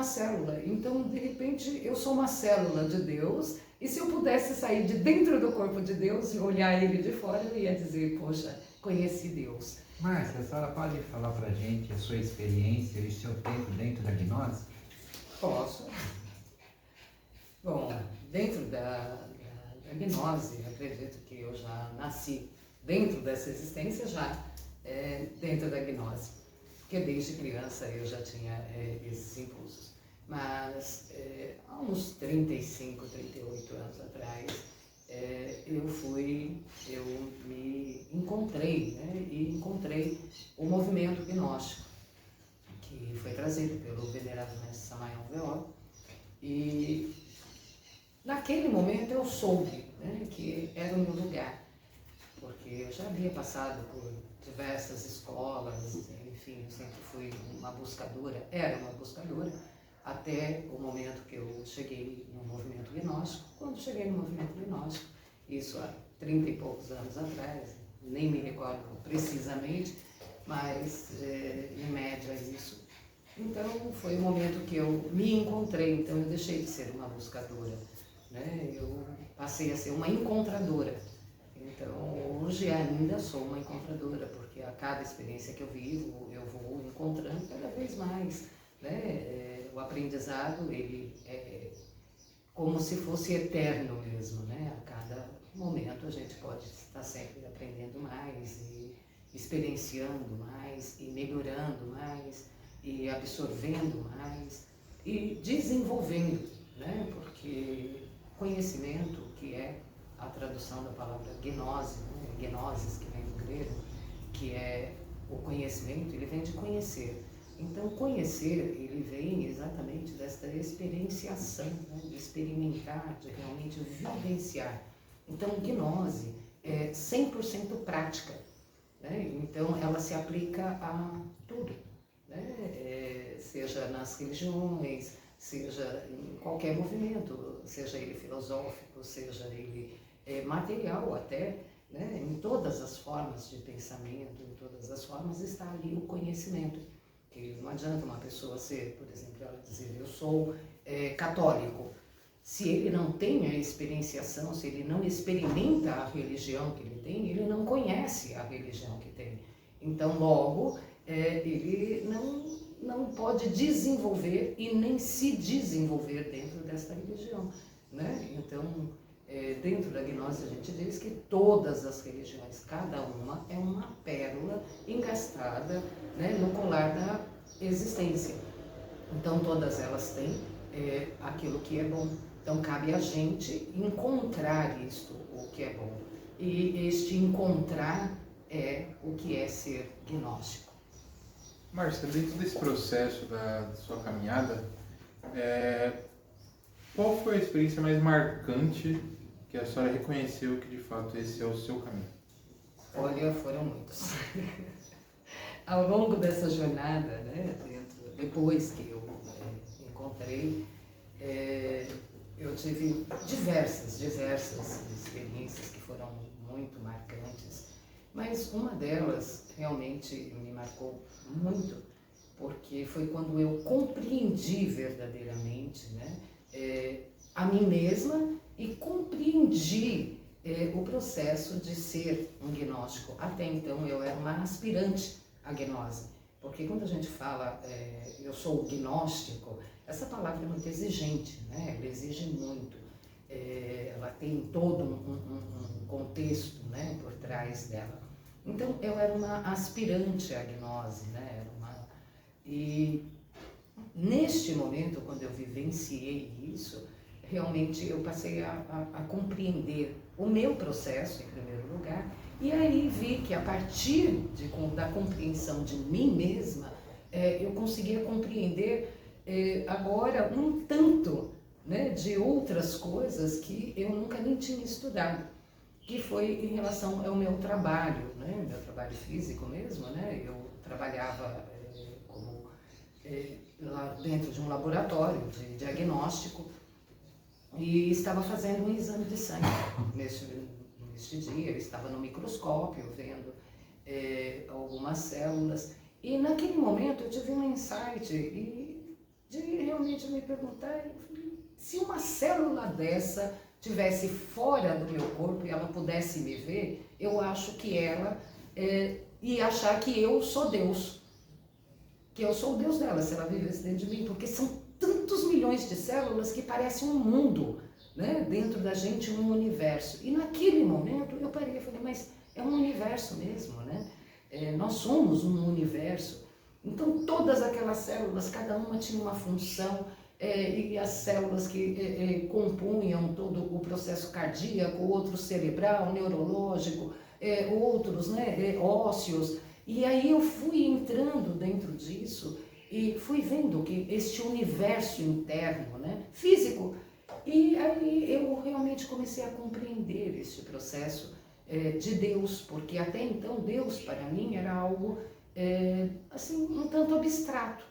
uma célula. Então, de repente, eu sou uma célula de Deus, e se eu pudesse sair de dentro do corpo de Deus e olhar ele de fora, eu ia dizer, poxa, conheci Deus. Márcia, a senhora pode falar para a gente a sua experiência e o seu tempo dentro da gnose? Posso. Bom, dentro da gnose, acredito que eu já nasci dentro dessa existência, já dentro da gnose. Porque desde criança eu já tinha esses impulsos. Mas há uns 35, 38 anos atrás, eu me encontrei, né, e encontrei o movimento gnóstico, que foi trazido pelo venerável mestre Samael Weor. E naquele momento eu soube, né, que era o meu lugar, porque eu já havia passado por diversas escolas, enfim, eu sempre fui uma buscadora, era uma buscadora, até o momento que eu cheguei no movimento gnóstico. Quando cheguei no movimento gnóstico, isso há 30 e poucos anos atrás, nem me recordo precisamente, mas em média isso. Então foi o momento que eu me encontrei, então eu deixei de ser uma buscadora, né? Eu passei a ser uma encontradora. Então hoje ainda sou uma encontradora, porque a cada experiência que eu vivo, eu vou encontrando cada vez mais, né? O aprendizado, ele é como se fosse eterno mesmo, né? A cada momento a gente pode estar sempre aprendendo mais e experienciando mais e melhorando mais e absorvendo mais e desenvolvendo, né? Porque conhecimento, que é a tradução da palavra gnose, né? Gnosis, que vem do grego, que é o conhecimento, ele vem de conhecer. Então, conhecer, ele vem exatamente desta experienciação, né? De experimentar, de realmente vivenciar. Então, gnose é 100% prática, né? Então, ela se aplica a tudo, né? Seja nas religiões, seja em qualquer movimento, seja ele filosófico, seja ele material até, né? Em todas as formas de pensamento, em todas as formas está ali o conhecimento. Que não adianta uma pessoa ser, por exemplo, ela dizer, eu sou católico. Se ele não tem a experienciação, se ele não experimenta a religião que ele tem, ele não conhece a religião que tem. Então, logo, ele não pode desenvolver e nem se desenvolver dentro desta religião, né? Então, dentro da gnose a gente diz que todas as religiões, cada uma é uma pérola engastada, né, no colar da existência. Então todas elas têm aquilo que é bom. Então cabe a gente encontrar isto, o que é bom. E este encontrar é o que é ser gnóstico. Márcia, dentro desse processo da sua caminhada, qual foi a experiência mais marcante que a senhora reconheceu que de fato esse é o seu caminho? Olha, foram muitos. Ao longo dessa jornada, né, depois que eu encontrei, eu tive diversas experiências que foram muito marcantes, mas uma delas realmente me marcou muito, porque foi quando eu compreendi verdadeiramente, né, a mim mesma e compreendi o processo de ser um gnóstico. Até então eu era uma aspirante à gnose, porque quando a gente fala eu sou gnóstico, essa palavra é muito exigente, né? Ela exige muito, ela tem todo um contexto, né, por trás dela. Então eu era uma aspirante à gnose, né? E neste momento, quando eu vivenciei isso, realmente eu passei a compreender o meu processo, em primeiro lugar, e aí vi que a partir da compreensão de mim mesma, eu conseguia compreender agora um tanto, né, de outras coisas que eu nunca nem tinha estudado, que foi em relação ao meu trabalho, né, meu trabalho físico mesmo, né, eu trabalhava lá dentro de um laboratório de diagnóstico e estava fazendo um exame de sangue neste dia. Eu estava no microscópio vendo algumas células e naquele momento eu tive um insight e de realmente me perguntar, se uma célula dessa estivesse fora do meu corpo e ela pudesse me ver, eu acho que ela ia achar que eu sou Deus, que eu sou o Deus dela, se ela vivesse dentro de mim, porque são tantos milhões de células que parece um mundo, né? Dentro da gente, um universo. E naquele momento eu parei e falei, mas é um universo mesmo, né? Nós somos um universo. Então todas aquelas células, cada uma tinha uma função, e as células que compunham todo o processo cardíaco, outro cerebral, neurológico, outros, né, ósseos. E aí eu fui entrando dentro disso e fui vendo que este universo interno, né, físico, e aí eu realmente comecei a compreender este processo de Deus, porque até então Deus para mim era algo assim, um tanto abstrato.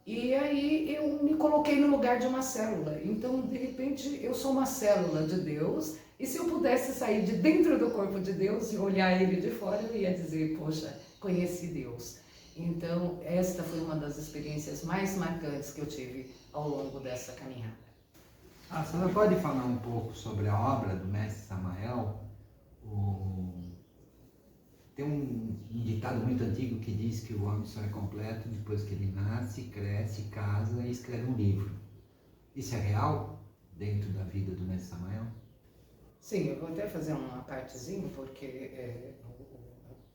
E aí eu me coloquei no lugar de uma célula. Então, de repente, eu sou uma célula de Deus, e se eu pudesse sair de dentro do corpo de Deus e olhar ele de fora, eu ia dizer, poxa, conheci Deus. Então, esta foi uma das experiências mais marcantes que eu tive ao longo dessa caminhada. A senhora pode falar um pouco sobre a obra do mestre Samael? Tem um ditado muito antigo que diz que o homem só é completo depois que ele nasce, cresce, casa e escreve um livro. Isso é real dentro da vida do mestre Samael? Sim, eu vou até fazer uma partezinha, porque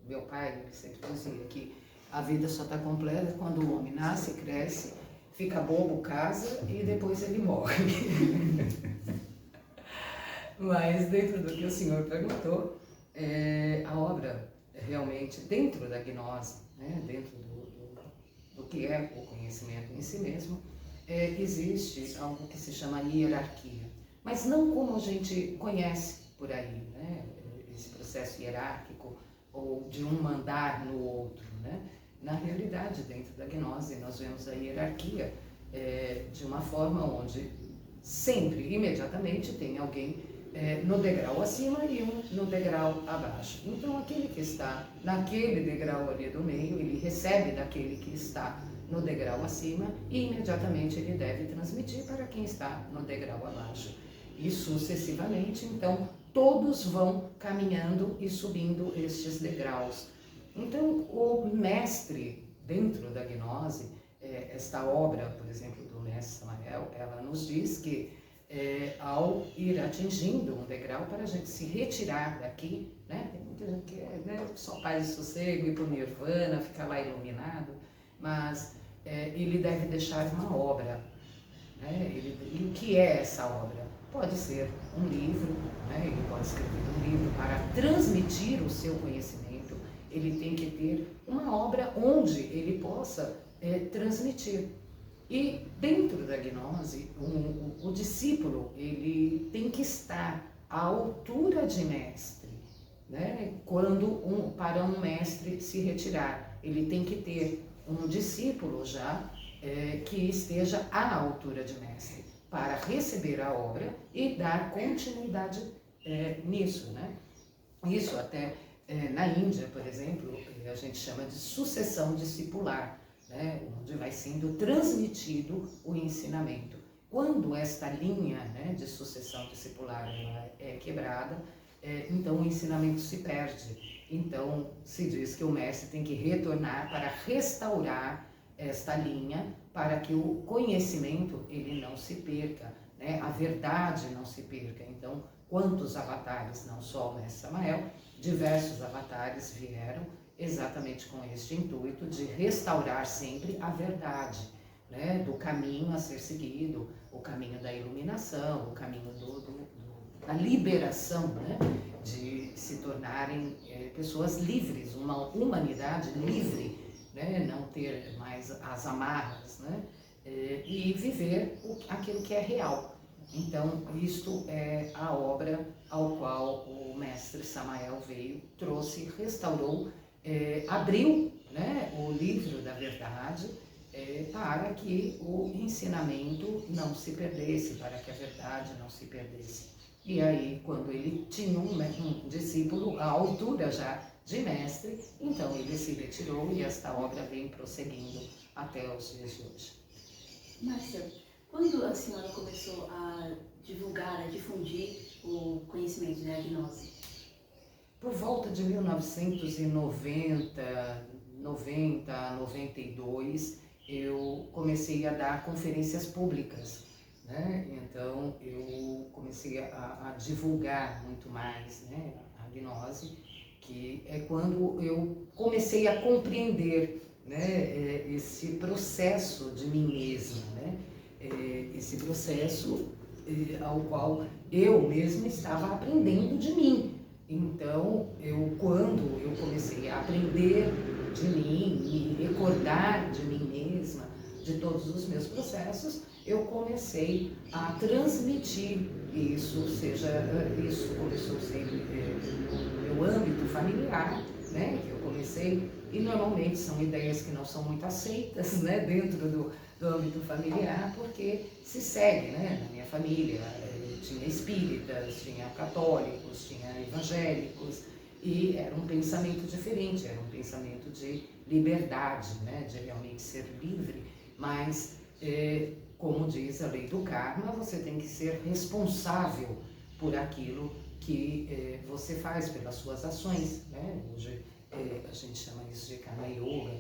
meu pai ele sempre dizia que a vida só está completa quando o homem nasce, cresce, fica bobo, casa e depois ele morre. Mas dentro do que o senhor perguntou, a obra realmente dentro da gnose, né, dentro do que é o conhecimento em si mesmo, existe algo que se chama hierarquia. Mas não como a gente conhece por aí, né, esse processo hierárquico ou de um mandar no outro, né? Na realidade, dentro da gnose, nós vemos a hierarquia de uma forma onde sempre, imediatamente, tem alguém no degrau acima e um no degrau abaixo. Então, aquele que está naquele degrau ali do meio, ele recebe daquele que está no degrau acima e imediatamente ele deve transmitir para quem está no degrau abaixo. E sucessivamente, então, todos vão caminhando e subindo estes degraus. Então, o mestre, dentro da gnose, esta obra, por exemplo, do mestre Samael, ela nos diz que ao ir atingindo um degrau para a gente se retirar daqui, né? Tem muita gente que só paz e sossego, ir para o nirvana, ficar lá iluminado, mas ele deve deixar uma obra, né? E o que é essa obra? Pode ser um livro, né? Ele pode escrever um livro para transmitir o seu conhecimento, ele tem que ter uma obra onde ele possa transmitir. E dentro da gnose, o discípulo ele tem que estar à altura de mestre, né? Para um mestre se retirar, ele tem que ter um discípulo já que esteja à altura de mestre, para receber a obra e dar continuidade nisso, né? Isso até na Índia, por exemplo, a gente chama de sucessão discipular, né, onde vai sendo transmitido o ensinamento. Quando esta linha, né, de sucessão discipular é quebrada, então o ensinamento se perde. Então se diz que o mestre tem que retornar para restaurar esta linha, para que o conhecimento ele não se perca, né, a verdade não se perca. Então, quantos avatares, não só o mestre Samael, diversos avatares vieram exatamente com este intuito de restaurar sempre a verdade, né, do caminho a ser seguido, o caminho da iluminação, o caminho da liberação, né, de se tornarem pessoas livres, uma humanidade livre, né, não ter mais as amarras, né, e viver aquilo que é real. Então, isto é a obra ao qual o mestre Samael veio, trouxe, restaurou, abriu, né, o livro da verdade para que o ensinamento não se perdesse, para que a verdade não se perdesse. E aí, quando ele tinha um discípulo à altura já de mestre, então ele se retirou e esta obra vem prosseguindo até os dias de hoje. Márcia, quando a senhora começou a divulgar, a difundir o conhecimento, né, a gnose? Por volta de 1990, 92, eu comecei a dar conferências públicas, né? Então eu comecei a divulgar muito mais, né, a gnose, que é quando eu comecei a compreender, né, esse processo de mim mesma, né? Esse processo ao qual eu mesma estava aprendendo de mim. Então, quando eu comecei a aprender de mim, me recordar de mim mesma, de todos os meus processos, eu comecei a transmitir isso, isso começou sempre no meu âmbito familiar, né, que eu comecei, e normalmente são ideias que não são muito aceitas, né, dentro do âmbito familiar, porque se segue, né, na minha família, tinha espíritas, tinha católicos, tinha evangélicos, e era um pensamento diferente, era um pensamento de liberdade, né, de realmente ser livre, mas, como diz a lei do karma, você tem que ser responsável por aquilo que você faz, pelas suas ações, né? Hoje a gente chama isso de karma yoga.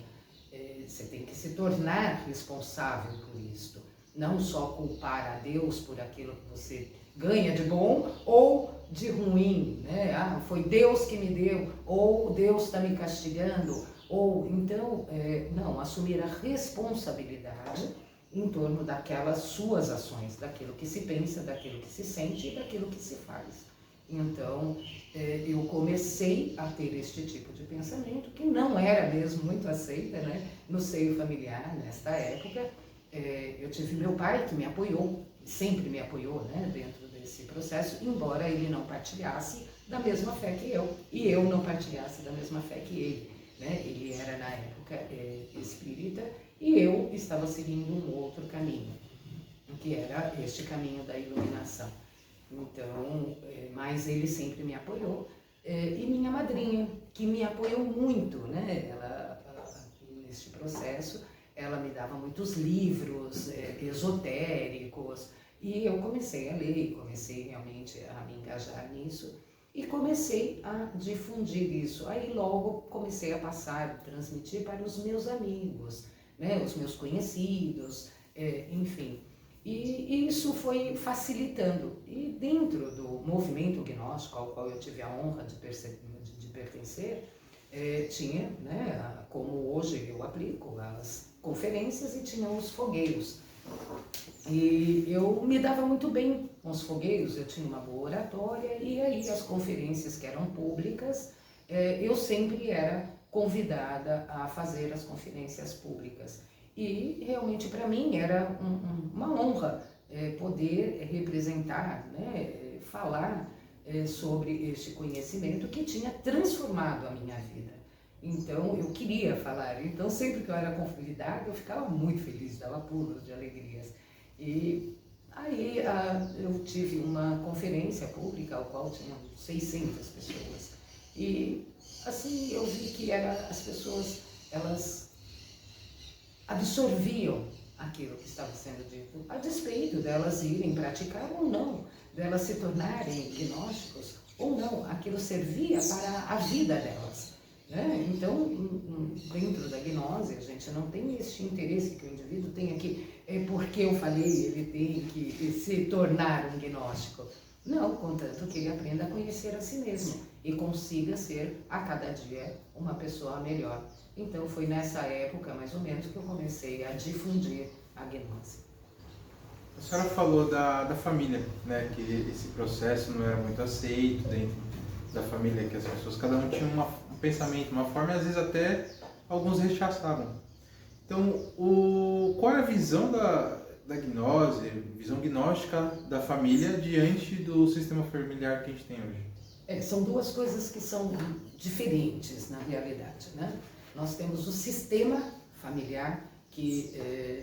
Você tem que se tornar responsável por isto, não só culpar a Deus por aquilo que você ganha de bom ou de ruim, né? Ah, foi Deus que me deu, ou Deus está me castigando, ou então, não, assumir a responsabilidade em torno daquelas suas ações, daquilo que se pensa, daquilo que se sente e daquilo que se faz. Então, eu comecei a ter este tipo de pensamento, que não era mesmo muito aceita, né, no seio familiar, nesta época. Eu tive meu pai que me apoiou, sempre me apoiou, né, dentro desse processo, embora ele não partilhasse da mesma fé que eu, e eu não partilhasse da mesma fé que ele, né? Ele era, na época, espírita, e eu estava seguindo um outro caminho, que era este caminho da iluminação. Então, mas ele sempre me apoiou. E minha madrinha, que me apoiou muito, né? Ela, neste processo, ela me dava muitos livros esotéricos, e eu comecei a ler, comecei realmente a me engajar nisso, e comecei a difundir isso. Aí logo comecei a passar, a transmitir para os meus amigos, né? Os meus conhecidos, enfim. E isso foi facilitando. E dentro do movimento gnóstico, ao qual eu tive a honra de pertencer, tinha, né, como hoje eu aplico, as conferências, e tinha os fogueiros. E eu me dava muito bem com os fogueiros, eu tinha uma boa oratória, e aí as conferências que eram públicas, eu sempre era convidada a fazer as conferências públicas. E realmente para mim era uma honra poder representar, né, falar sobre este conhecimento que tinha transformado a minha vida. Então eu queria falar, então sempre que eu era convidada eu ficava muito feliz, dava pulos de alegrias. E aí eu tive uma conferência pública ao qual tinham 600 pessoas. E assim eu vi que as pessoas, elas absorviam aquilo que estava sendo dito, a despeito delas irem praticar ou não, delas se tornarem gnósticos ou não, aquilo servia para a vida delas, né? Então, dentro da gnose, a gente não tem este interesse que o indivíduo tenha que, porque eu falei, ele tem que se tornar um gnóstico. Não, contanto que ele aprenda a conhecer a si mesmo e consiga ser, a cada dia, uma pessoa melhor. Então foi nessa época, mais ou menos, que eu comecei a difundir a gnose. A senhora falou da família, né? Que esse processo não era muito aceito dentro da família, que as pessoas, cada um tinha um pensamento, uma forma, e às vezes até alguns rechaçavam. Então, qual é a visão da gnose, visão gnóstica da família diante do sistema familiar que a gente tem hoje? São duas coisas que são diferentes na realidade, né? Nós temos o sistema familiar, que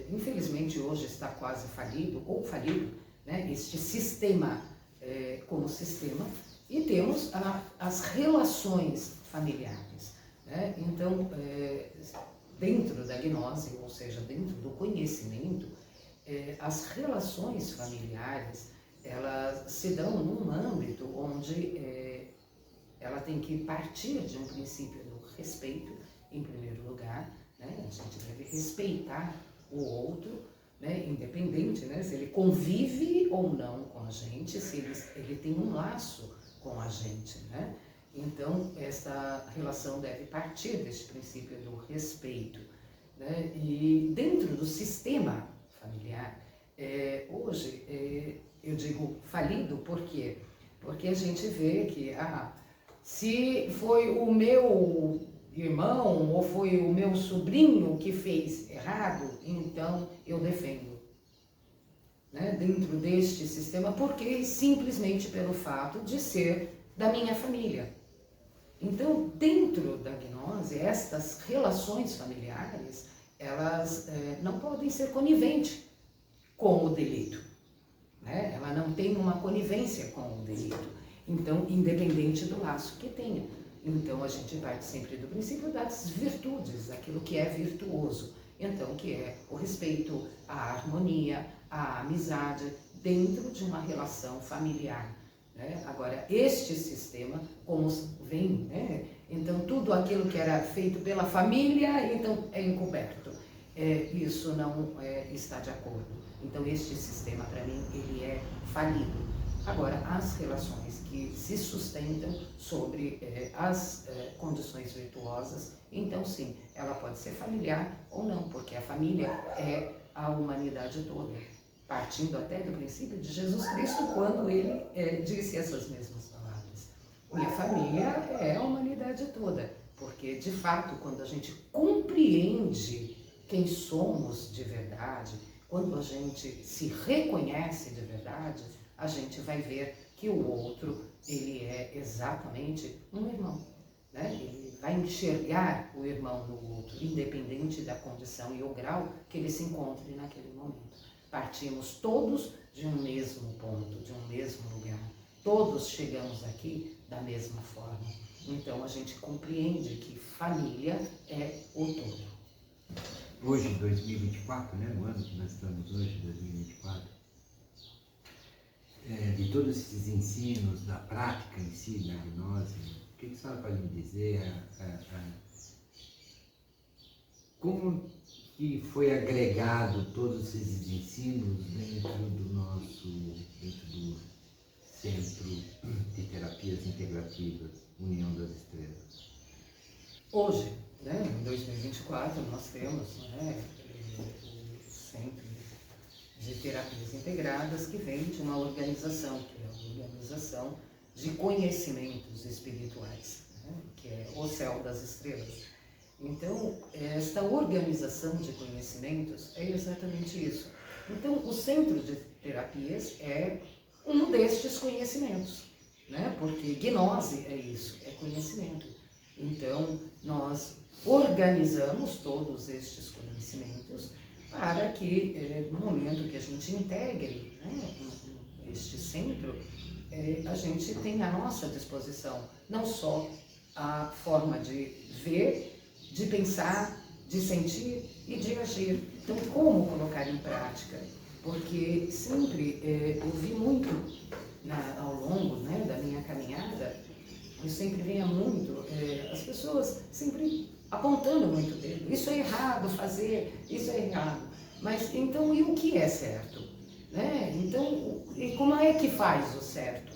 infelizmente hoje está quase falido, ou falido, né? Este sistema como sistema, e temos as relações familiares, né? Então, dentro da gnose, ou seja, dentro do conhecimento, as relações familiares, elas se dão num âmbito onde ela tem que partir de um princípio do respeito, em primeiro lugar, né? A gente deve respeitar o outro, né? Independente, né? Se ele convive ou não com a gente, se ele tem um laço com a gente, né? Então, essa relação deve partir desse princípio do respeito, né? E dentro do sistema familiar, hoje, eu digo falido, por quê? Porque a gente vê que, se foi o meu irmão ou foi o meu sobrinho que fez errado, então eu defendo, né? Dentro deste sistema, porque simplesmente pelo fato de ser da minha família. Então, dentro da gnose, estas relações familiares, elas não podem ser coniventes com o delito, né? Ela não tem uma conivência com o delito, então, independente do laço que tenha. Então, a gente parte sempre do princípio das virtudes, aquilo que é virtuoso. Então, que é o respeito, a harmonia, a amizade, dentro de uma relação familiar, né? Agora, este sistema, como vem, né? Então, tudo aquilo que era feito pela família, então é encoberto. Isso não está de acordo. Então, este sistema, para mim, ele é falido. Agora, as relações que se sustentam sobre as condições virtuosas, então sim, ela pode ser familiar ou não, porque a família é a humanidade toda, partindo até do princípio de Jesus Cristo, quando ele disse essas mesmas palavras. Minha família é a humanidade toda, porque de fato, quando a gente compreende quem somos de verdade, quando a gente se reconhece de verdade, a gente vai ver que o outro, ele é exatamente um irmão, né? Ele vai enxergar o irmão no outro, independente da condição e o grau que ele se encontre naquele momento. Partimos todos de um mesmo ponto, de um mesmo lugar. Todos chegamos aqui da mesma forma. Então, a gente compreende que família é o todo. Hoje, 2024, né? O ano que nós estamos hoje, 2024, de todos esses ensinos, da prática em si, da gnose, o que a senhora pode me dizer? Como que foi agregado todos esses ensinos dentro do Centro de Terapias Integrativas União das Estrelas? Hoje, né, em 2024, nós temos, né, o Centro de Terapias Integradas, que vem de uma organização, que é a Organização de Conhecimentos Espirituais, né, que é o Céu das Estrelas. Então, esta organização de conhecimentos é exatamente isso. Então, o Centro de Terapias é um destes conhecimentos, né, porque gnose é isso, é conhecimento. Então, nós organizamos todos estes conhecimentos para que, no momento que a gente integre, né, este centro, a gente tenha à nossa disposição não só a forma de ver, de pensar, de sentir e de agir. Então, como colocar em prática? Porque sempre eu vi muito ao longo, né, da minha caminhada, eu sempre via muito as pessoas sempre apontando muito o dedo. Isso é errado fazer, isso é errado. Mas então, e o que é certo? Né? Então, e como é que faz o certo?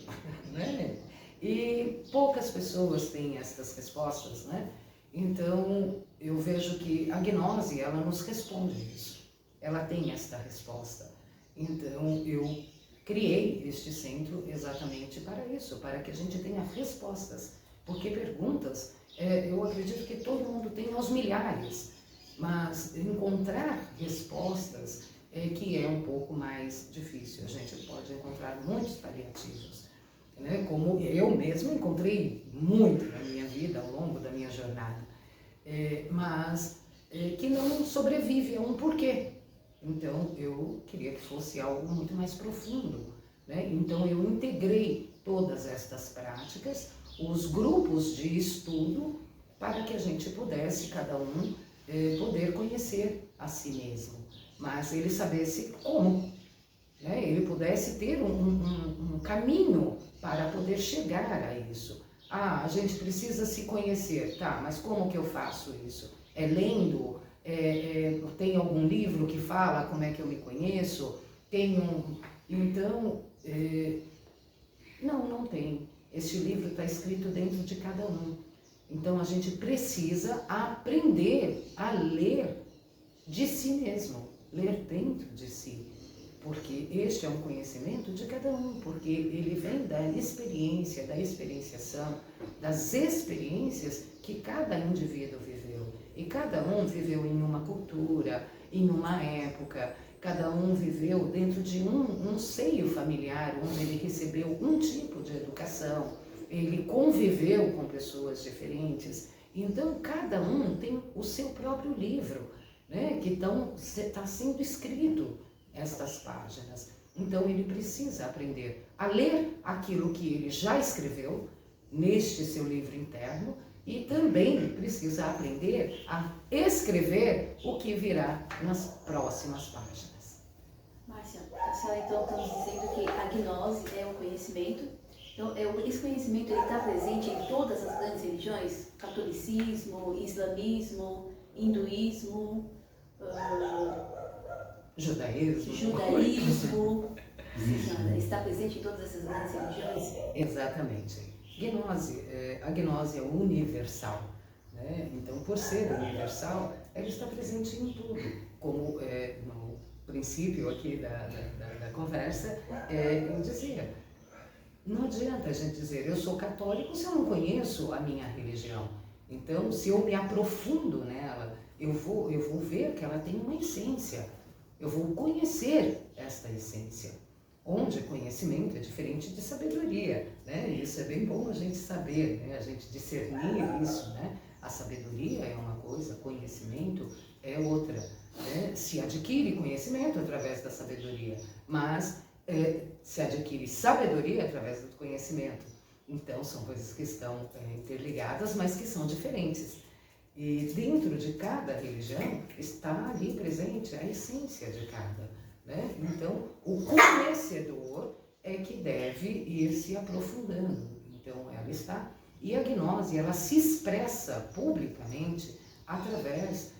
Né? E poucas pessoas têm essas respostas, né? Então, eu vejo que a gnose, ela nos responde isso. Ela tem esta resposta. Então, eu criei este centro exatamente para isso, para que a gente tenha respostas. Porque perguntas, eu acredito que todo mundo tem aos milhares, mas encontrar respostas que é um pouco mais difícil. A gente pode encontrar muitos paliativos, né? Como eu mesmo encontrei muito na minha vida, ao longo da minha jornada, mas que não sobrevive a um porquê. Então, eu queria que fosse algo muito mais profundo, né? Então, eu integrei todas estas práticas, os grupos de estudo, para que a gente pudesse, cada um, poder conhecer a si mesmo. mas ele sabesse como, né? Ele pudesse ter um caminho para poder chegar a isso. Ah, a gente precisa se conhecer, tá, mas como que eu faço isso? É lendo? Tem algum livro que fala como é que eu me conheço? Então, não tem. Este livro está escrito dentro de cada um. Então a gente precisa aprender a ler de si mesmo, ler dentro de si, porque este é um conhecimento de cada um, porque ele vem da experiência, da experienciação, das experiências que cada indivíduo viveu. E cada um viveu em uma cultura, em uma época, cada um viveu dentro de um seio familiar, onde ele recebeu um tipo de educação, ele conviveu com pessoas diferentes. Então, cada um tem o seu próprio livro, né, que está sendo escrito estas páginas. Então, ele precisa aprender a ler aquilo que ele já escreveu neste seu livro interno e também precisa aprender a escrever o que virá nas próximas páginas. Márcia, a senhora então estamos dizendo que a gnose é um conhecimento. Então, esse conhecimento está presente em todas as grandes religiões? Catolicismo, islamismo, hinduísmo, judaísmo. Está presente em todas essas grandes religiões? Exatamente. A gnose é universal, né? Então, por ser universal, ela está presente em tudo. Como no princípio aqui da conversa, eu dizia, não adianta a gente dizer, eu sou católico se eu não conheço a minha religião. Então, se eu me aprofundo nela, eu vou ver que ela tem uma essência. Eu vou conhecer esta essência. Onde conhecimento é diferente de sabedoria, né? Isso é bem bom a gente saber, né? A gente discernir isso, né? A sabedoria é uma coisa, conhecimento é outra, né? Se adquire conhecimento através da sabedoria, mas se adquire sabedoria através do conhecimento. Então, são coisas que estão interligadas, mas que são diferentes. E dentro de cada religião está ali presente a essência de cada, né? Então, o conhecedor é que deve ir se aprofundando. Então, ela está... E a gnose, ela se expressa publicamente através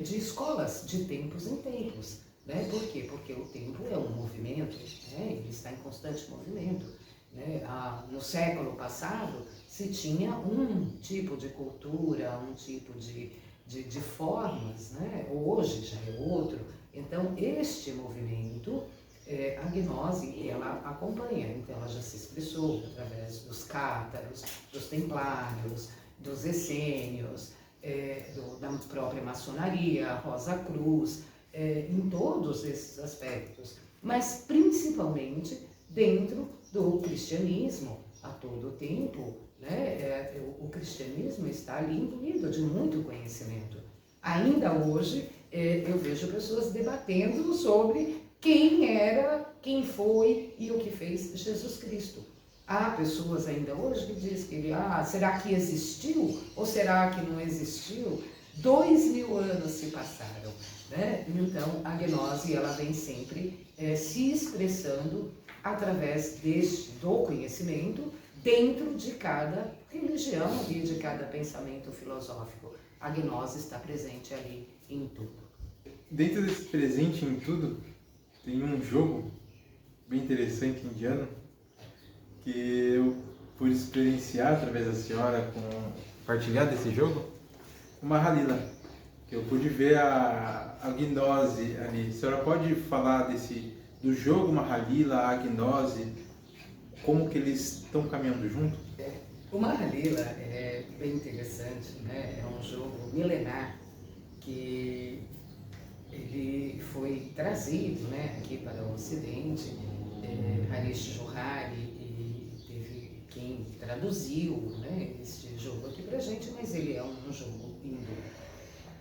de escolas, de tempos em tempos. Né? Por quê? Porque o tempo é um movimento, né? Ele está em constante movimento. Né? No século passado, se tinha um tipo de cultura, um tipo de formas, né? Hoje já é outro. Então, este movimento, a gnose, ela acompanha. Então, ela já se expressou através dos cátaros, dos templários, dos essênios, da própria maçonaria, Rosa Cruz, em todos esses aspectos, mas principalmente dentro do cristianismo, a todo tempo, né? O cristianismo está ali imbuído de muito conhecimento. Ainda hoje, eu vejo pessoas debatendo sobre quem era, quem foi e o que fez Jesus Cristo. Há pessoas ainda hoje que dizem que será que existiu ou será que não existiu? 2000 anos se passaram, né? Então, a gnose, ela vem sempre se expressando através do conhecimento dentro de cada religião e de cada pensamento filosófico. A gnose está presente ali em tudo. Dentro desse presente em tudo, tem um jogo bem interessante indiano que eu pude experienciar através da senhora, compartilhar desse jogo, uma Mahalila, que eu pude ver a gnose ali. A senhora pode falar do jogo Mahalila, a gnose, como que eles estão caminhando junto? O Mahalila é bem interessante, né? É um jogo milenar que ele foi trazido, né, aqui para o Ocidente. Harish Johari e teve quem traduziu, né, este jogo aqui para a gente, mas ele é um jogo hindu.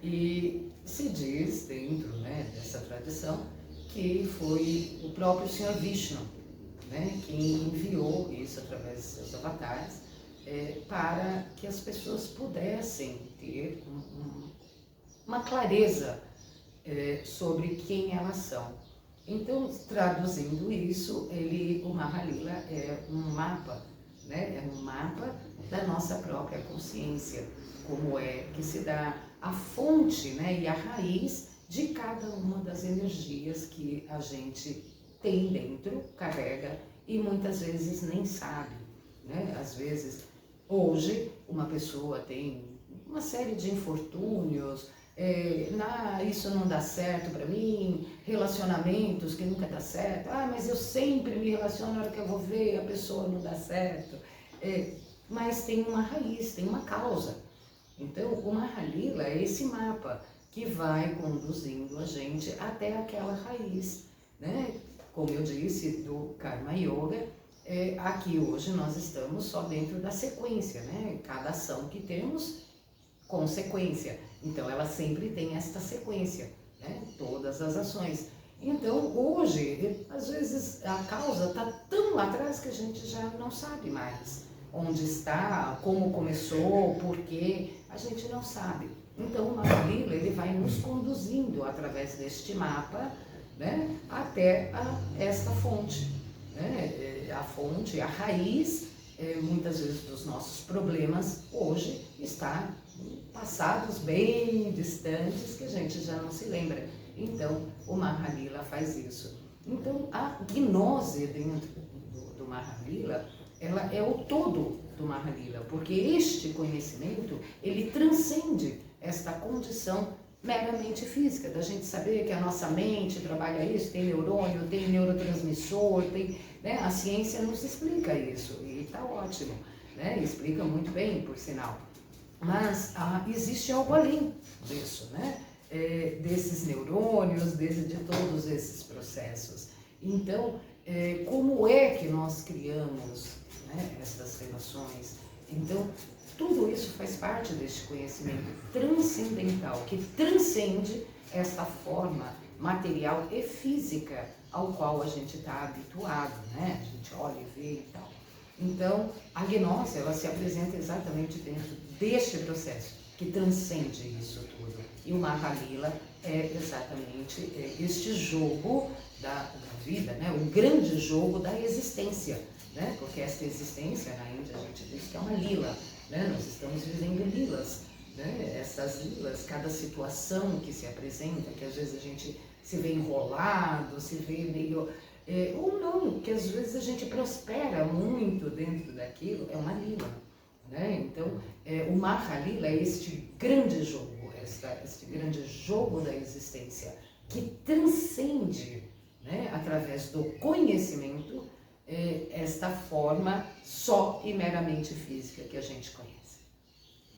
E se diz dentro, né, dessa tradição que foi o próprio Senhor Vishnu, né, quem enviou isso através de seus avatares para que as pessoas pudessem ter uma clareza sobre quem elas são. Então, traduzindo isso, o Mahalila é um mapa, né? É um mapa da nossa própria consciência, como é que se dá a fonte, né? E a raiz de cada uma das energias que a gente tem dentro, carrega e muitas vezes nem sabe, né? Às vezes, hoje, uma pessoa tem uma série de infortúnios, isso não dá certo para mim, relacionamentos que nunca dá certo, mas eu sempre me relaciono, na hora que eu vou ver a pessoa não dá certo, mas tem uma raiz, tem uma causa. Então o Mahalila é esse mapa que vai conduzindo a gente até aquela raiz, né? Como eu disse, do Karma Yoga, aqui hoje nós estamos só dentro da sequência, né? Cada ação que temos, consequência. Então, ela sempre tem esta sequência, né? Todas as ações. Então, hoje, às vezes, a causa está tão lá atrás que a gente já não sabe mais onde está, como começou, por quê, a gente não sabe. Então, o Mahalila, ele vai nos conduzindo através deste mapa, né? Até esta fonte, né? A fonte, a raiz, muitas vezes, dos nossos problemas, hoje, está passados bem distantes que a gente já não se lembra. Então, o Mahalila faz isso. Então, a gnose dentro do Mahalila, ela é o todo do Mahalila, porque este conhecimento, ele transcende esta condição meramente física, da gente saber que a nossa mente trabalha isso, tem neurônio, tem neurotransmissor, né? A ciência nos explica isso, e está ótimo, né? Explica muito bem, por sinal. Mas existe algo além disso, né? Desses neurônios, de todos esses processos. Então, como é que nós criamos, né, essas relações? Então, tudo isso faz parte deste conhecimento transcendental, que transcende esta forma material e física ao qual a gente está habituado, né? A gente olha e vê e tal. Então, a gnose, ela se apresenta exatamente dentro deste processo, que transcende isso tudo. E o Mahalila é exatamente este jogo da vida, né? O grande jogo da existência, né? Porque esta existência, na Índia, a gente diz que é uma lila, né? Nós estamos vivendo lilas, né? Essas lilas, cada situação que se apresenta, que às vezes a gente se vê enrolado, se vê meio... ou não, que às vezes a gente prospera muito dentro daquilo, é uma lila, né? Então, o Mahalila é este grande jogo, este grande jogo da existência, que transcende, né, através do conhecimento, esta forma só e meramente física que a gente conhece.